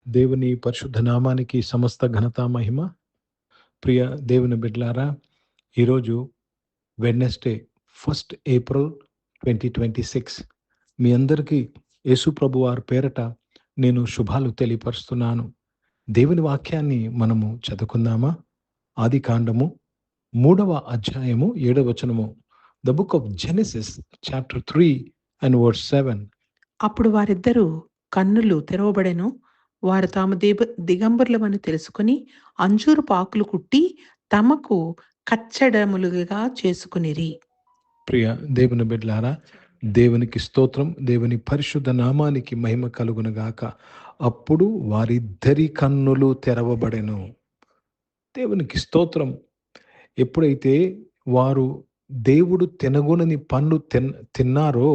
దేవుని పరిశుద్ధ నామానికి సమస్త ఘనత మహిమ. ప్రియ దేవుని బిడ్డలారా, ఈరోజు వెడ్నెస్డే 1 ఏప్రిల్ 2026. మీ అందరికీ యేసు ప్రభు వారి పేరట నేను శుభాలు తెలియపరుస్తున్నాను. దేవుని వాక్యాన్ని మనము చదువుకుందామా? ఆది కాండము 3వ అధ్యాయము 7వ వచనము. The book of Genesis chapter 3 and verse 7. అప్పుడు వారిద్దరూ కన్నులు తెరవబడెను. వారు తాము దిగంబరులమని తెలుసుకుని అంజూరపు ఆకులు కుట్టి తమకు కచ్చడములుగా చేసుకునిరి. ప్రియ దేవుని బిడ్డలారా, దేవునికి స్తోత్రం, దేవుని పరిశుద్ధ నామానికి మహిమ కలుగునుగాక. అప్పుడు వారిద్దరి కన్నులు తెరవబడెను. దేవునికి స్తోత్రం. ఎప్పుడైతే వారు దేవుడు తినగొనని పండు తిన్నారో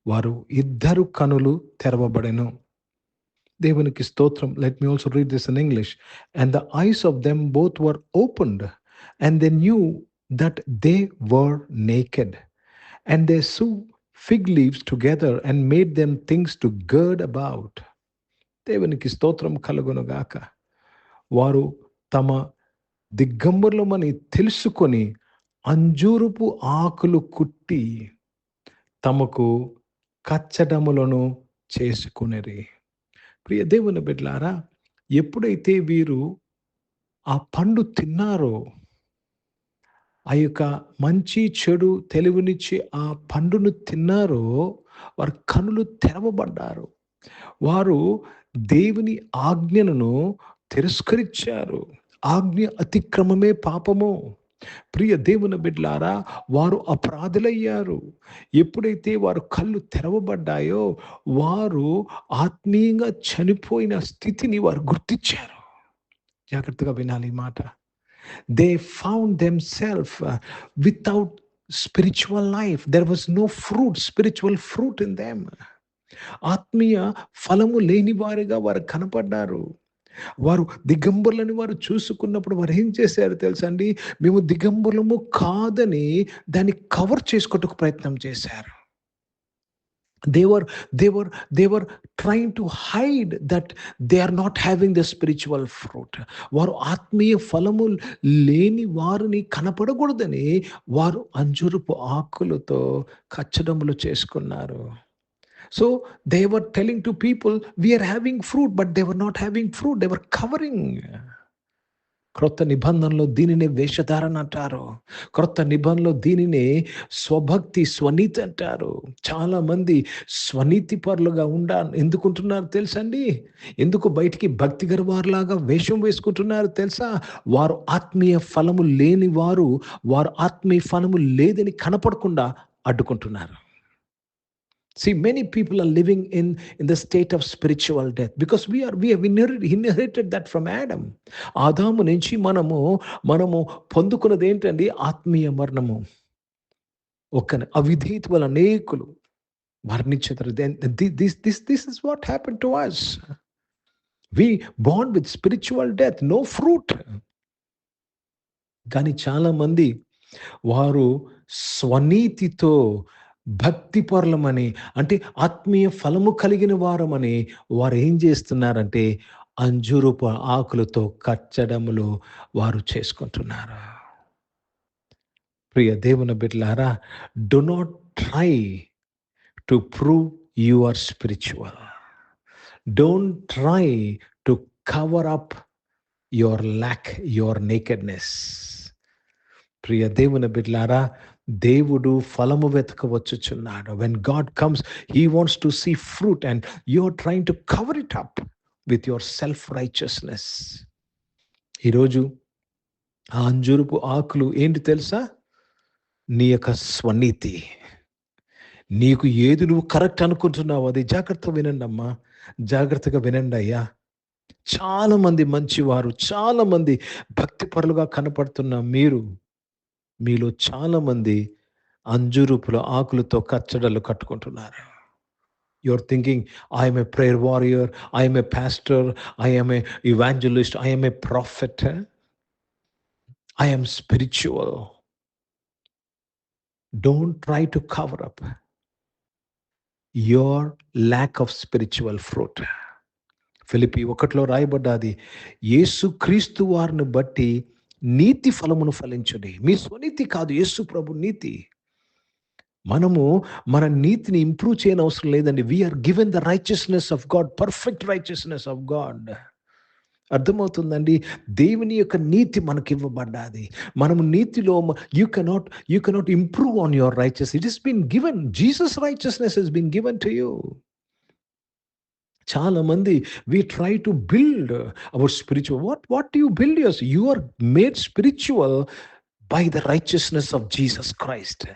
వారు ఇద్దరు కనులు తెరవబడెను. దేవునికి స్తోత్రం. Let me also read this in English. And the eyes of them both were opened and they knew that they were naked and they sew fig leaves together and made them things to gird about. దేవునికి స్తోత్రం కలుగునుగాక. వారు తమ దిగంబరులమని తెలుసుకొని అంజూరపు ఆకులు కుట్టి తమకు కచ్చడములను చేసుకునేరి. ప్రియ దేవుని బిడ్డలారా, ఎప్పుడైతే వీరు ఆ పండు తిన్నారో, ఆ యొక్క మంచి చెడు తెలివినిచ్చి ఆ పండును తిన్నారో, వారి కనులు తెరవబడ్డారు. వారు దేవుని ఆజ్ఞలను తిరస్కరించారు. ఆజ్ఞ అతిక్రమమే పాపము. ప్రియ దేవుని బిడ్డలారా, వారు అపరాధులయ్యారు. ఎప్పుడైతే వారు కళ్ళు తెరవబడ్డాయో వారు ఆత్మీయంగా చనిపోయిన స్థితిని వారు గుర్తించారు. జాగ్రత్తగా వినాలి ఈ మాట. They found themselves without spiritual life. There was no fruit, spiritual fruit in them. ఆత్మీయ ఫలము లేని వారిగా వారు కనపడ్డారు. వారు దిగంబరులని వారు చూసుకున్నప్పుడు వారు ఏం చేశారు తెలుసా అండి? మేము దిగంబరులము కాదని దాన్ని కవర్ చేసుకోవడానికి ప్రయత్నం చేశారు. They were trying to hide that they are not having the spiritual fruit. వారు ఆత్మీయ ఫలము లేని వారిని కనపడకూడదని వారు అంజూరపు ఆకులతో కచ్చడములు చేసుకున్నారు. So they were telling to people, we are having fruit, but they were not having fruit. They were covering. క్రొత్త నిబంధనలో దీనిని వేషధారణ అంటారు. క్రొత్త నిబంధనలో దీనిని స్వభక్తి, స్వనీతి అంటారు. చాలా మంది స్వనీతి పరులుగా ఎందుకుంటున్నారు తెలుసండి? ఎందుకు బయటికి భక్తి గర్వారులాగా వేషం వేసుకుంటున్నారు తెలుసా? వారు ఆత్మీయ ఫలము లేని వారు ఆత్మీయ ఫలము లేదని కనపడకుండా అడ్డుకుంటున్నారు. See, many people are living in the state of spiritual death because we have inherited that from Adam. ఆదాము నుంచి మనము పొందుకున్నది ఏంటండి? ఆత్మీయ మరణము. అవిధేయత వల్ల అనేకులు మరణించారు. This is what happened to us. We born with spiritual death, no fruit. కానీ చాలా మంది వారు స్వనీతితో భక్తి పరులమని, అంటే ఆత్మీయ ఫలము కలిగిన వారమని వారు ఏం చేస్తున్నారంటే అంజూరపు ఆకులతో కచ్చడములు వారు చేసుకుంటున్నారు. ప్రియ దేవుని బిడ్డలారా, do not try to prove you are spiritual. Don't try to cover up your lack, your nakedness. ప్రియ దేవుని బిడ్డలారా, దేవుడు ఫలము వెతకవచ్చుచున్నాడు. When God comes, he wants to see fruit and you're trying to cover it up with your self-righteousness. ఈరోజు ఆ అంజూరపు ఆకులు ఏంటి తెలుసా? నీ యొక్క స్వనీతి. నీకు ఏది నువ్వు కరెక్ట్ అనుకుంటున్నావు అది. జాగ్రత్తగా వినండి అమ్మా, జాగ్రత్తగా వినండి అయ్యా. చాలా మంది మంచివారు, చాలా మంది భక్తిపరులుగా కనపడుతున్న మీలో చాలా మంది అంజూరపుల ఆకులతో కచ్చడలు కట్టుకుంటున్నారు. You're thinking, I am a prayer warrior, I am a pastor, I am a evangelist, I am a prophet, I am spiritual. Don't try to cover up your lack of spiritual fruit. Philippi 1లో రాయబడ్డది, యేసుక్రీస్తు వారిని బట్టి నీతి ఫలమును ఫలించుడి. మీ స్వనీతి కాదు, యేసు ప్రభు నీతి. మనము మన నీతిని improve చేయని అవసరం లేదండి. We are given the righteousness of God, perfect righteousness of God. అర్థమవుతుందండి. దేవుని యొక్క నీతి మనకి ఇవ్వబడ్డది. మనము నీతిలో you cannot improve on your righteous. It is been given. Jesus righteousness has been given to you. చాలా మంది we try to build our spiritual. What do you build yours? You are made spiritual by the righteousness of Jesus Christ.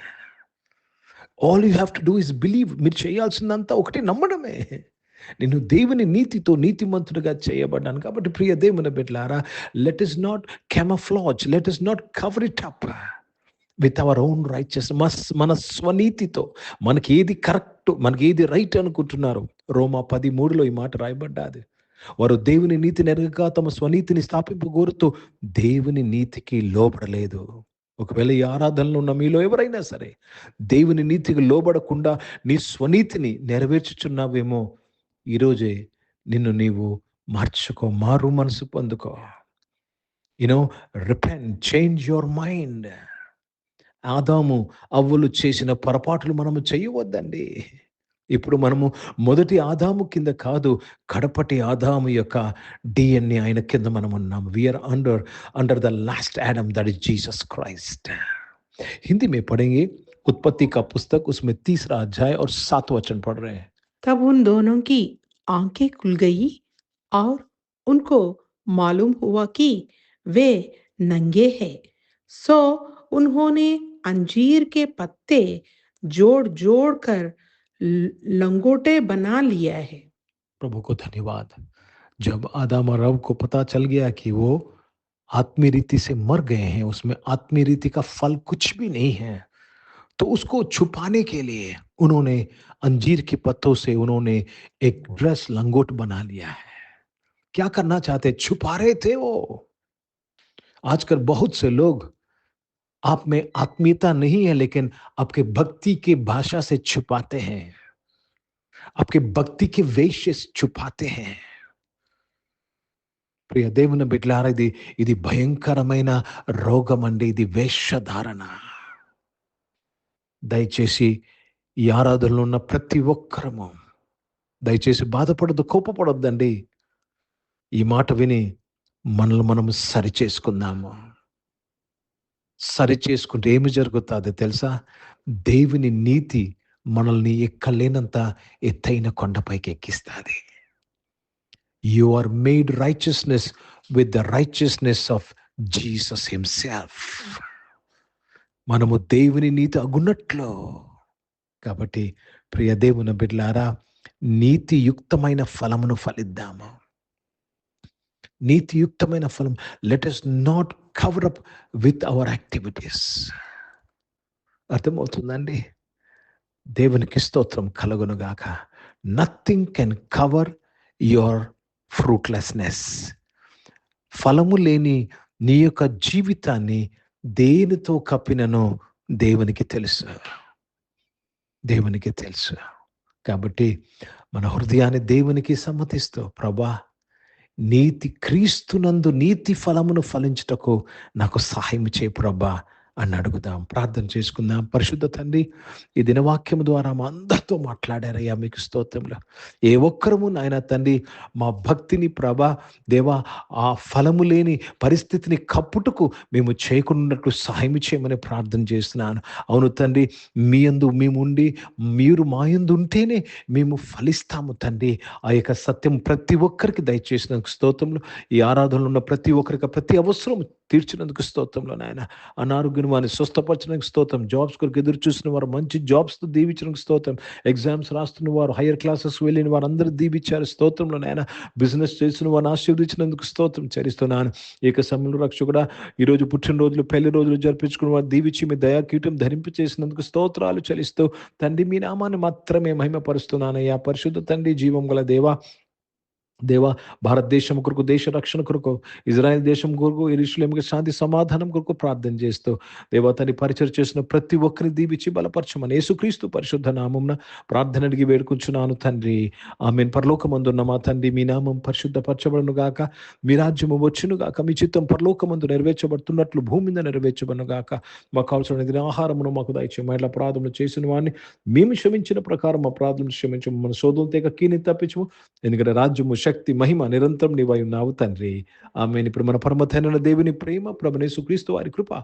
All you have to do is believe. మీరు చేయాల్సిందంతా ఒకటి, నమ్మడమే. నేను దేవుని నీతితో నీతిమంతుడిగా చేయబడ్డాను. కాబట్టి ప్రియ దేవుని బిడ్డలారా, let is not camouflage, let is not cover it up with our own righteousness. మన స్వనీతితో మనకి ఏది కరెక్ట్, మనకి ఏది రైట్ అనుకుంటున్నారు. రోమా 13లో ఈ మాట రాయబడ్డాది. వారు దేవుని నీతిని ఎరగక తమ స్వనీతిని స్థాపింపగోరుతూ దేవుని నీతికి లోబడలేదు. ఒకవేళ ఈ ఆరాధనలో ఉన్న మీలో ఎవరైనా సరే దేవుని నీతికి లోబడకుండా నీ స్వనీతిని నెరవేర్చుచున్నావేమో, ఈరోజే నిన్ను నీవు మార్చుకో, మారు మనసు పొందుకో. Repent, change your mind. ఆదాము అవ్వలు చేసిన పొరపాట్లు మనము చేయవద్దండి. ఇప్పుడు మనము మొదటి ఆదాము కింద కాదు, కడపటి ఆదాము యొక్క DNA ఆయన కింద మనం ఉన్నాము. We are under the last Adam, that is Jesus Christ. Hindi में पढ़ेंगे उत्पत्ति का पुस्तक, उसमें 3रा अध्याय और 7वां वचन पढ़ रहे हैं. तब उन दोनों की आंखें खुल गई और उनको मालूम हुआ कि वे नंगे हैं. सो उन्होंने अंजीर के पत्ते जोड़ जोड़ कर लंगोटे बना लिया है. प्रभु को धन्यवाद. जब आदम और हव्वा को पता चल गया कि वो आत्मीय रीति से मर गए हैं, उसमें आत्मीय रीति का फल कुछ भी नहीं है, तो उसको छुपाने के लिए उन्होंने अंजीर के पत्तों से उन्होंने एक ड्रेस, लंगोट बना लिया है. क्या करना चाहते? छुपा रहे थे वो. आजकल बहुत से लोग, आप में आत्मीयता नहीं है लेकिन आपके भक्ति के भाषा से छुपाते हैं, आपके भक्ति के वेश से छुपाते हैं. ప్రియ దేవుని బిడ్డలారా, ఇది భయంకరమైన రోగం అండి. ఇది వేషధారణ. దయచేసి ఈ ఆరాధనలో ఉన్న ప్రతి ఒక్కరము దయచేసి బాధపడద్దు, కోపపడొద్దండి. ఈ మాట విని మనల్ని మనం సరి చేసుకుందాము. సరి చేసుకుంటే ఏమి జరుగుతుందో తెలుసా? దేవుని నీతి మనల్ని ఎక్కలేనంత ఎత్తైన కొండపైకి ఎక్కిస్తుంది. You are made righteousness with the righteousness of Jesus himself. మనము దేవుని నీతి అగున్నట్లు. కాబట్టి ప్రియ దేవుని బిడ్డలారా, నీతియుక్తమైన ఫలమును ఫలిద్దాము. నీతియుక్తమైన ఫలం. Let us not cover up with our activities. అర్థమవుతుందండి? దేవునికి స్తోత్రం కలుగునుగాక. Nothing can cover your fruitlessness. ఫలము లేని నీ యొక్క జీవితాన్ని దేనితో కప్పిననో దేవునికి తెలుసు. దేవునికి తెలుసు. కాబట్టి మన హృదయాన్ని దేవునికి సమ్మతిస్తూ, ప్రభా, నీతి క్రీస్తునందు నీతి ఫలమును ఫలించుటకు నాకు సహాయం చేయి ప్రభా అని అడుగుదాం. ప్రార్థన చేసుకుందాం. పరిశుద్ధ తండ్రి, ఈ దినవాక్యం ద్వారా మా అందరితో మాట్లాడారయ్యా, మీకు స్తోత్రములు. ఏ ఒక్కరము నాయన తండ్రి మా భక్తిని ప్రభా దేవా ఆ ఫలము లేని పరిస్థితిని కప్పుటకు మేము చేయకున్నట్లు సహాయం చేయమని ప్రార్థన చేస్తున్నాను. అవును తండ్రి, మీ యందు మేము ఉండి మీరు మా యందు ఉంటేనే మేము ఫలిస్తాము తండ్రి. ఆ యొక్క సత్యం ప్రతి ఒక్కరికి దయచేసినందుకు స్తోత్రములు. ఈ ఆరాధనలో ఉన్న ప్రతి ఒక్కరికి ప్రతి అవసరం తీర్చినందుకు స్తోత్రంలో నాయన. అనారోగ్యం వారిని స్వస్థపరచడానికి స్తోత్రం. జాబ్స్ కొరకు ఎదురు చూసిన వారు మంచి జాబ్స్తో దీవించడానికి స్తోత్రం. ఎగ్జామ్స్ రాస్తున్న వారు, హైయర్ క్లాసెస్ వెళ్ళిన వారు అందరూ దీవించారు స్తోత్రంలో నాయన. బిజినెస్ చేసిన వారిని ఆశీర్వదించినందుకు స్తోత్రం చరిస్తున్నాను. ఏక సమయంలో రక్షకుడా, ఈరోజు పుట్టినరోజులు, పెళ్లి రోజులు జరిపించుకున్న వారు దీవించి మీ దయాకీటం ధరింప చేసినందుకు స్తోత్రాలు చెల్లిస్తూ తండ్రి మీ నామాన్ని మాత్రమే మహిమపరుస్తున్నానయ్యా. పరిశుద్ధ తండ్రి, జీవం గల దేవా, దేవా, భారతదేశం కొరకు, దేశ రక్షణ కొరకు, ఇజ్రాయెల్ దేశం కొరకు, యెరూషలేముకి శాంతి సమాధానం కొరకు ప్రార్థన చేస్తూ, దేవా తండ్రి, పరిచయం చేసిన ప్రతి ఒక్కరిని దీవించి బలపరచమని యేసుక్రీస్తు పరిశుద్ధ నామమున ప్రార్థన అడిగి వేడుకుంటున్నాను తండ్రి. ఆమేన్. పరలోకమందున్న మా తండ్రి, మీ నామం పరిశుద్ధపరచబడును గాక, మీ రాజ్యము వచ్చును గాక, మీ చిత్తం పరలోకమందు నెరవేర్చబడుతున్నట్లు భూమి మీద నెరవేర్చబడును గాక. మాకు కావాల్సిన ఆహారమును మాకు దయచేయము. మా ఇట్లా అపరాధములు చేసిన వాడిని మేము క్షమించిన ప్రకారం మా అపరాధములు క్షమించము. మన శోధనలు తెగ కీని తప్పించము. ఎందుకంటే రాజ్యము, శక్తి, మహిమ నిరంతరం నీవై ఉన్నావు తండ్రి. ఆమేన్. ఇప్పుడు మన పరమధైన దేవుని ప్రేమ, ప్రభువైన యేసుక్రీస్తు వారి కృప,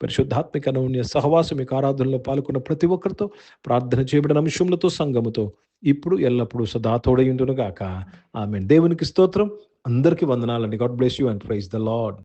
పరిశుద్ధాత్మిక అన్యోన్య సహవాసం, మీకు ఆరాధనలో పాల్గొన్న ప్రతి ఒక్కరితో, ప్రార్థన చేయబడిన అంశములతో, సంఘముతో ఇప్పుడు ఎల్లప్పుడూ సదా తోడయుండును గాక. ఆమేన్. దేవునికి స్తోత్రం. అందరికీ వందనాలండి. God bless you and praise the lord.